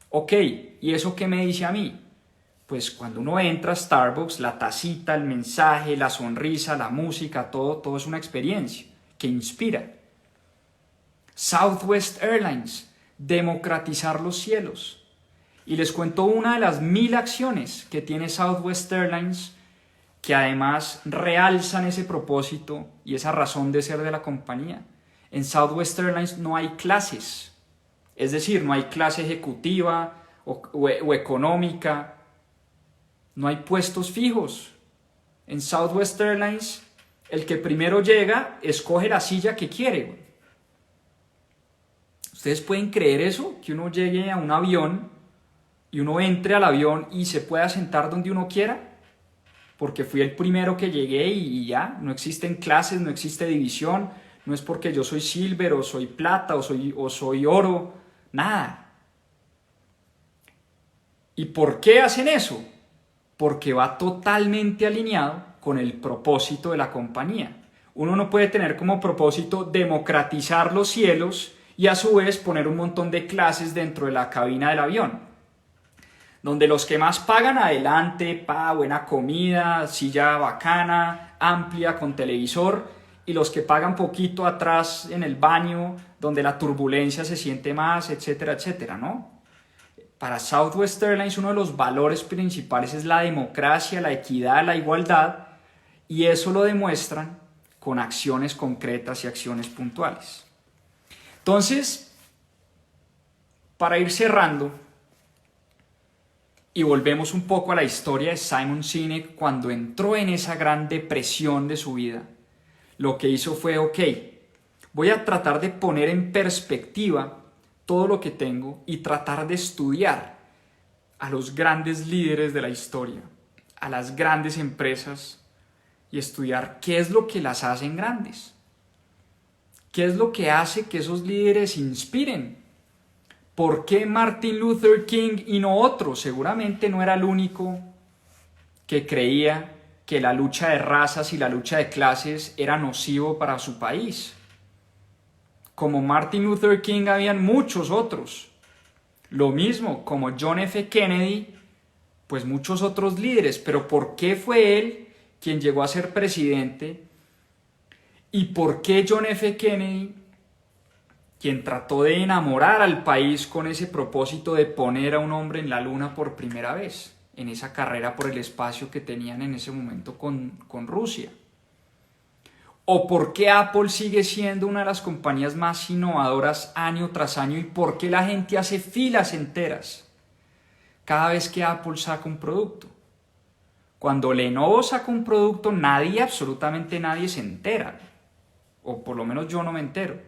Ok, ¿y eso qué me dice a mí? Pues cuando uno entra a Starbucks, la tacita, el mensaje, la sonrisa, la música, todo es una experiencia que inspira. Southwest Airlines, democratizar los cielos. Y les cuento una de las 1000 acciones que tiene Southwest Airlines que además realzan ese propósito y esa razón de ser de la compañía. En Southwest Airlines no hay clases. Es decir, no hay clase ejecutiva o económica, no hay puestos fijos. En Southwest Airlines, el que primero llega, escoge la silla que quiere. ¿Ustedes pueden creer eso? Que uno llegue a un avión y uno entre al avión y se pueda sentar donde uno quiera. Porque fui el primero que llegué y ya, no existen clases, no existe división, no es porque yo soy silver o soy plata o soy oro, nada. ¿Y por qué hacen eso? Porque va totalmente alineado con el propósito de la compañía. Uno no puede tener como propósito democratizar los cielos y a su vez poner un montón de clases dentro de la cabina del avión, donde los que más pagan adelante, buena comida, silla bacana, amplia, con televisor, y los que pagan poquito atrás en el baño, donde la turbulencia se siente más, etcétera, etcétera, ¿no? Para Southwest Airlines uno de los valores principales es la democracia, la equidad, la igualdad, y eso lo demuestran con acciones concretas y acciones puntuales. Entonces, para ir cerrando, y volvemos un poco a la historia de Simon Sinek cuando entró en esa gran depresión de su vida. Lo que hizo fue, ok, voy a tratar de poner en perspectiva todo lo que tengo y tratar de estudiar a los grandes líderes de la historia, a las grandes empresas y estudiar qué es lo que las hacen grandes. ¿Qué es lo que hace que esos líderes inspiren? ¿Por qué Martin Luther King y no otro? Seguramente no era el único que creía que la lucha de razas y la lucha de clases era nocivo para su país. Como Martin Luther King habían muchos otros. Lo mismo, como John F. Kennedy, pues muchos otros líderes. Pero ¿por qué fue él quien llegó a ser presidente? ¿Y por qué John F. Kennedy, quien trató de enamorar al país con ese propósito de poner a un hombre en la luna por primera vez, en esa carrera por el espacio que tenían en ese momento con Rusia? ¿O por qué Apple sigue siendo una de las compañías más innovadoras año tras año? ¿Y por qué la gente hace filas enteras cada vez que Apple saca un producto? Cuando Lenovo saca un producto, absolutamente nadie se entera. O por lo menos yo no me entero.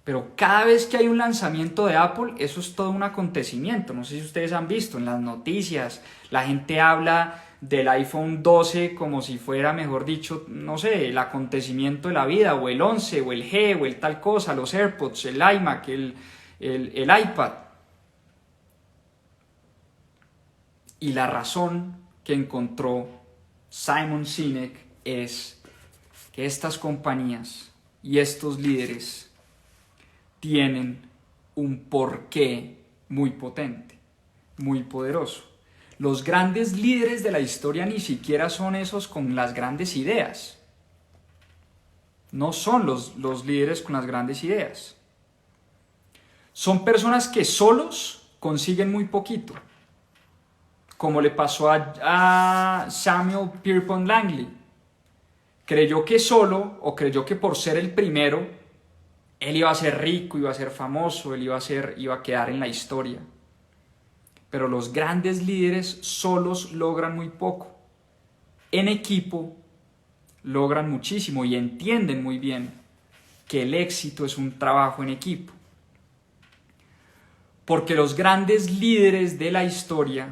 Pero cada vez que hay un lanzamiento de Apple, eso es todo un acontecimiento. No sé si ustedes han visto en las noticias, la gente habla del iPhone 12 como si fuera, mejor dicho, no sé, el acontecimiento de la vida, o el 11, o el G, o el tal cosa, los AirPods, el iMac, el iPad. Y la razón que encontró Simon Sinek es que estas compañías y estos líderes tienen un porqué muy potente, muy poderoso. Los grandes líderes de la historia ni siquiera son esos con las grandes ideas. No son los líderes con las grandes ideas. Son personas que solos consiguen muy poquito. Como le pasó a Samuel Pierpont Langley. Creyó que solo, o creyó que por ser el primero, él iba a ser rico, iba a ser famoso, él iba a quedar en la historia. Pero los grandes líderes solos logran muy poco. En equipo logran muchísimo y entienden muy bien que el éxito es un trabajo en equipo. Porque los grandes líderes de la historia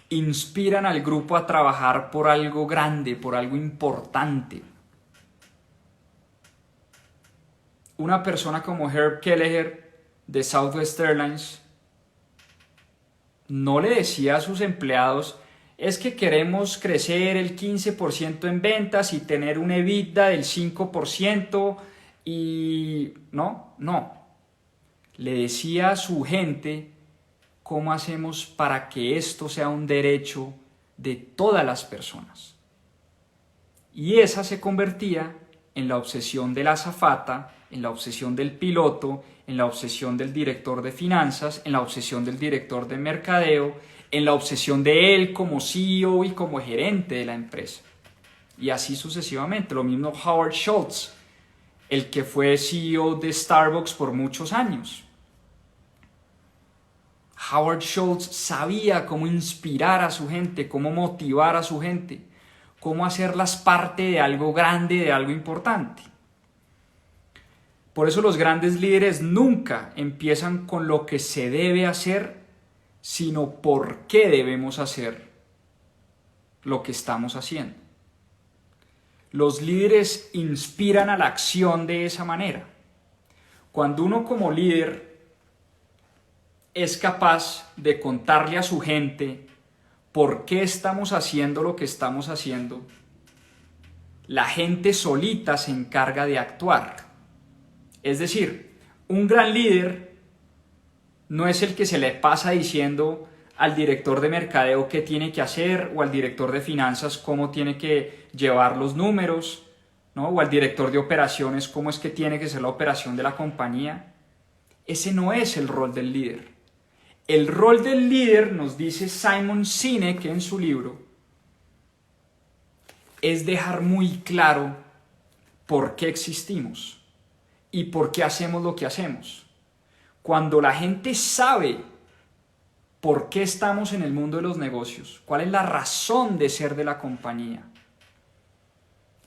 inspiran al grupo a trabajar por algo grande, por algo importante. Una persona como Herb Kelleher de Southwest Airlines no le decía a sus empleados: es que queremos crecer el 15% en ventas y tener un EBITDA del 5% y... No. Le decía a su gente: ¿cómo hacemos para que esto sea un derecho de todas las personas? Y esa se convertía en la obsesión de la azafata, en la obsesión del piloto, en la obsesión del director de finanzas, en la obsesión del director de mercadeo, en la obsesión de él como CEO y como gerente de la empresa. Y así sucesivamente. Lo mismo Howard Schultz, el que fue CEO de Starbucks por muchos años. Howard Schultz sabía cómo inspirar a su gente, cómo motivar a su gente, cómo hacerlas parte de algo grande, de algo importante. Por eso los grandes líderes nunca empiezan con lo que se debe hacer, sino por qué debemos hacer lo que estamos haciendo. Los líderes inspiran a la acción de esa manera. Cuando uno como líder es capaz de contarle a su gente por qué estamos haciendo lo que estamos haciendo, la gente solita se encarga de actuar. Es decir, un gran líder no es el que se le pasa diciendo al director de mercadeo qué tiene que hacer, o al director de finanzas cómo tiene que llevar los números, ¿no? O al director de operaciones cómo es que tiene que ser la operación de la compañía. Ese no es el rol del líder. El rol del líder, nos dice Simon Sinek en su libro, es dejar muy claro por qué existimos y por qué hacemos lo que hacemos. Cuando la gente sabe por qué estamos en el mundo de los negocios, cuál es la razón de ser de la compañía,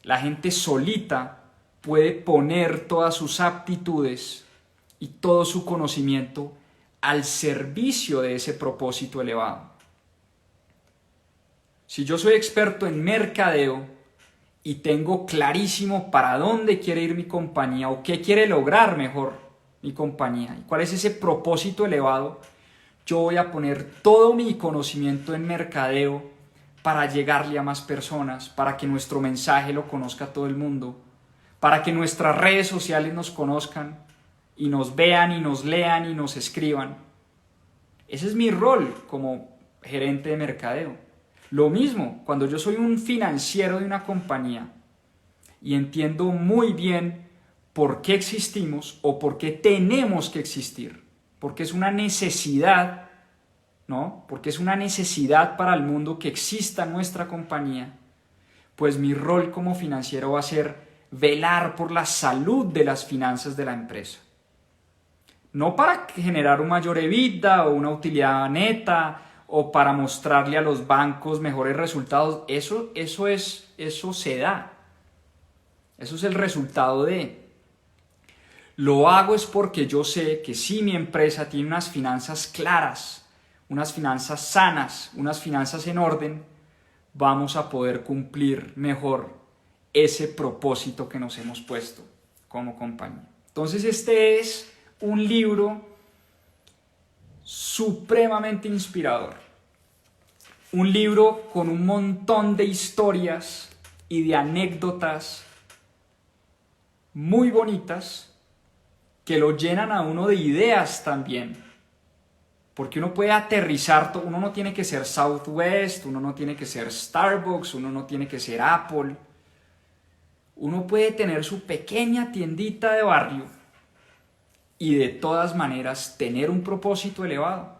la gente solita puede poner todas sus aptitudes y todo su conocimiento al servicio de ese propósito elevado. Si yo soy experto en mercadeo y tengo clarísimo para dónde quiere ir mi compañía o qué quiere lograr mejor mi compañía y cuál es ese propósito elevado, yo voy a poner todo mi conocimiento en mercadeo para llegarle a más personas, para que nuestro mensaje lo conozca todo el mundo, para que nuestras redes sociales nos conozcan y nos vean y nos lean y nos escriban. Ese es mi rol como gerente de mercadeo. Lo mismo cuando yo soy un financiero de una compañía y entiendo muy bien por qué existimos o por qué tenemos que existir, porque es una necesidad, ¿no? Porque es una necesidad para el mundo que exista nuestra compañía, pues mi rol como financiero va a ser velar por la salud de las finanzas de la empresa. No para generar un mayor EBITDA o una utilidad neta o para mostrarle a los bancos mejores resultados. Eso se da. Eso es el resultado de. Lo hago es porque yo sé que si mi empresa tiene unas finanzas claras, unas finanzas sanas, unas finanzas en orden, vamos a poder cumplir mejor ese propósito que nos hemos puesto como compañía. Entonces este es un libro supremamente inspirador. Un libro con un montón de historias y de anécdotas muy bonitas que lo llenan a uno de ideas también. Porque uno puede aterrizar, uno no tiene que ser Southwest, uno no tiene que ser Starbucks, uno no tiene que ser Apple. Uno puede tener su pequeña tiendita de barrio y de todas maneras tener un propósito elevado.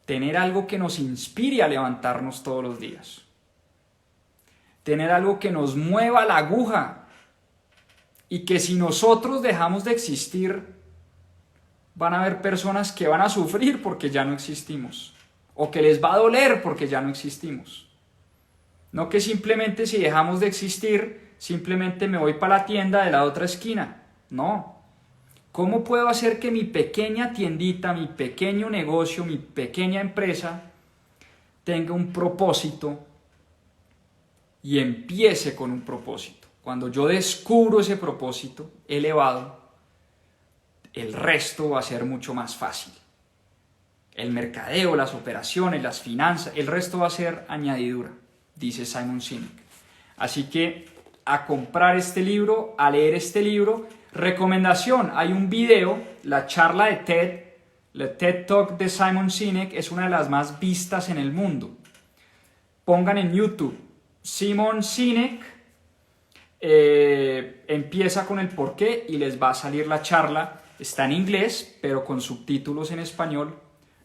Tener algo que nos inspire a levantarnos todos los días. Tener algo que nos mueva la aguja y que si nosotros dejamos de existir, van a haber personas que van a sufrir porque ya no existimos o que les va a doler porque ya no existimos. No que simplemente si dejamos de existir, simplemente me voy para la tienda de la otra esquina. No. ¿Cómo puedo hacer que mi pequeña tiendita, mi pequeño negocio, mi pequeña empresa tenga un propósito y empiece con un propósito? Cuando yo descubro ese propósito elevado, el resto va a ser mucho más fácil. El mercadeo, las operaciones, las finanzas, el resto va a ser añadidura, dice Simon Sinek. Así que a comprar este libro, a leer este libro. Recomendación, hay un video, la charla de TED, la TED Talk de Simon Sinek es una de las más vistas en el mundo. Pongan en YouTube, Simon Sinek empieza con el porqué y les va a salir la charla. Está en inglés, pero con subtítulos en español.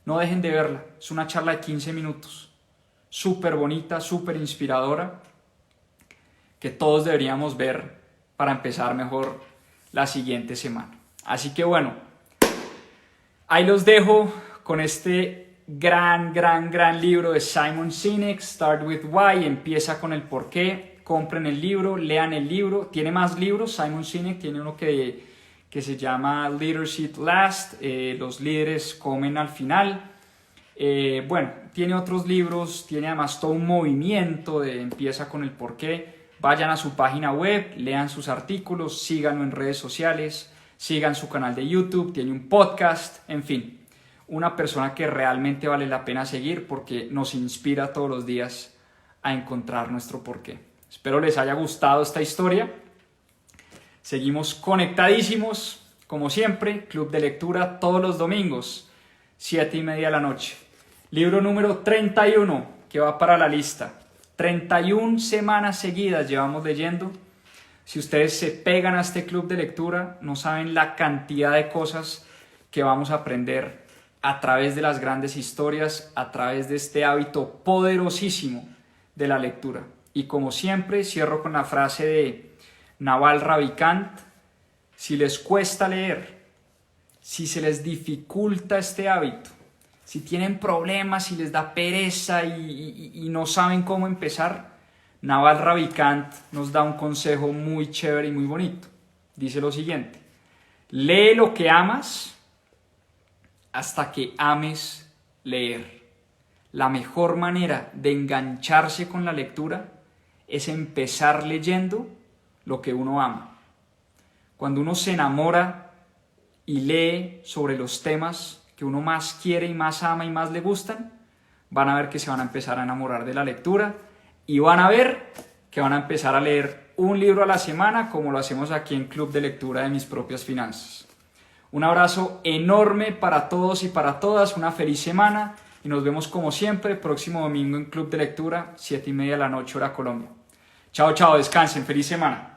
No dejen de verla, es una charla de 15 minutos. Súper bonita, súper inspiradora, que todos deberíamos ver para empezar mejor la siguiente semana. Así que bueno, ahí los dejo con este gran libro de Simon Sinek, Start with Why, empieza con el porqué. Compren el libro, lean el libro. Tiene más libros, Simon Sinek tiene uno que se llama Leadership Last, los líderes comen al final. Bueno, tiene otros libros, tiene además todo un movimiento de empieza con el porqué. Vayan a su página web, lean sus artículos, síganlo en redes sociales, sigan su canal de YouTube, tiene un podcast, en fin, una persona que realmente vale la pena seguir porque nos inspira todos los días a encontrar nuestro porqué. Espero les haya gustado esta historia. Seguimos conectadísimos, como siempre, Club de Lectura todos los domingos, 7:30 de la noche. Libro número 31, que va para la lista. 31 semanas seguidas llevamos leyendo. Si ustedes se pegan a este club de lectura, no saben la cantidad de cosas que vamos a aprender a través de las grandes historias, a través de este hábito poderosísimo de la lectura. Y como siempre, cierro con la frase de Naval Ravikant: si les cuesta leer, si se les dificulta este hábito, si tienen problemas, si les da pereza y no saben cómo empezar, Naval Ravikant nos da un consejo muy chévere y muy bonito. Dice lo siguiente: lee lo que amas hasta que ames leer. La mejor manera de engancharse con la lectura es empezar leyendo lo que uno ama. Cuando uno se enamora y lee sobre los temas que uno más quiere y más ama y más le gustan, van a ver que se van a empezar a enamorar de la lectura y van a ver que van a empezar a leer un libro a la semana, como lo hacemos aquí en Club de Lectura de Mis Propias Finanzas. Un abrazo enorme para todos y para todas, una feliz semana y nos vemos como siempre próximo domingo en Club de Lectura, 7:30 de la noche hora Colombia. Chao, descansen, feliz semana.